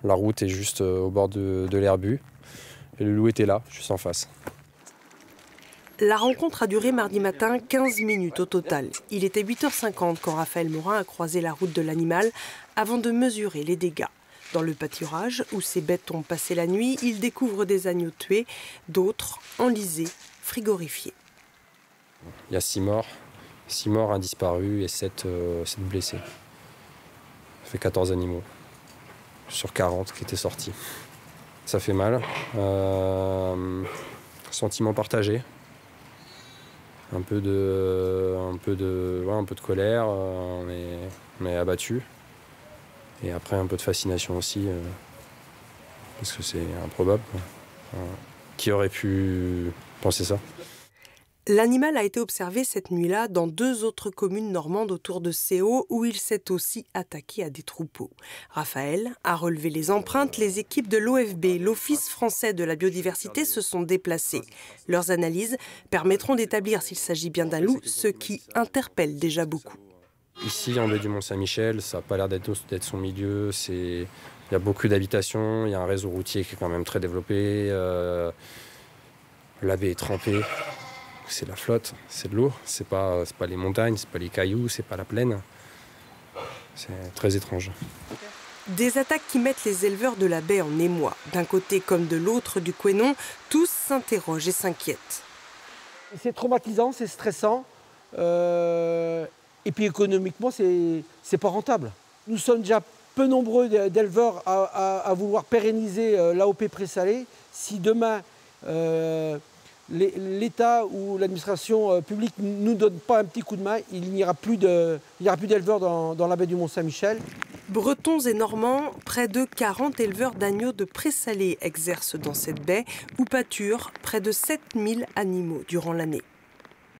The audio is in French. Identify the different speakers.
Speaker 1: La route est juste au bord de l'herbu. Et le loup était là, juste en face.
Speaker 2: La rencontre a duré mardi matin 15 minutes au total. Il était 8h50 quand Raphaël Morin a croisé la route de l'animal avant de mesurer les dégâts. Dans le pâturage, où ses bêtes ont passé la nuit, il découvre des agneaux tués, d'autres enlisés, frigorifiés.
Speaker 1: Il y a 6 morts. 6 morts, un disparu et 7 blessés. Ça fait 14 animaux sur 40 qui étaient sortis. Ça fait mal. Sentiment partagé. Un peu de colère, on est abattu. Et après un peu de fascination aussi, parce que c'est improbable. Qui aurait pu penser ça ?
Speaker 2: L'animal a été observé cette nuit-là dans 2 autres communes normandes autour de Séaux où il s'est aussi attaqué à des troupeaux. Raphaël a relevé les empreintes. Les équipes de l'OFB, l'Office français de la biodiversité, se sont déplacées. Leurs analyses permettront d'établir s'il s'agit bien d'un loup, ce qui interpelle déjà beaucoup.
Speaker 1: Ici, en baie du Mont-Saint-Michel, ça n'a pas l'air d'être son milieu. Il y a beaucoup d'habitations, il y a un réseau routier qui est quand même très développé. La baie est trempée. C'est la flotte, c'est de l'eau, c'est pas les montagnes, c'est pas les cailloux, c'est pas la plaine. C'est très étrange.
Speaker 2: Des attaques qui mettent les éleveurs de la baie en émoi. D'un côté comme de l'autre du Couesnon, tous s'interrogent et s'inquiètent.
Speaker 3: C'est traumatisant, c'est stressant. Et puis économiquement, c'est pas rentable. Nous sommes déjà peu nombreux d'éleveurs à vouloir pérenniser l'AOP présalé. Si demain, l'État ou l'administration publique ne nous donne pas un petit coup de main, il n'y aura plus d'éleveurs dans la baie du Mont-Saint-Michel.
Speaker 2: Bretons et Normands, près de 40 éleveurs d'agneaux de présalé exercent dans cette baie où pâturent près de 7000 animaux durant l'année.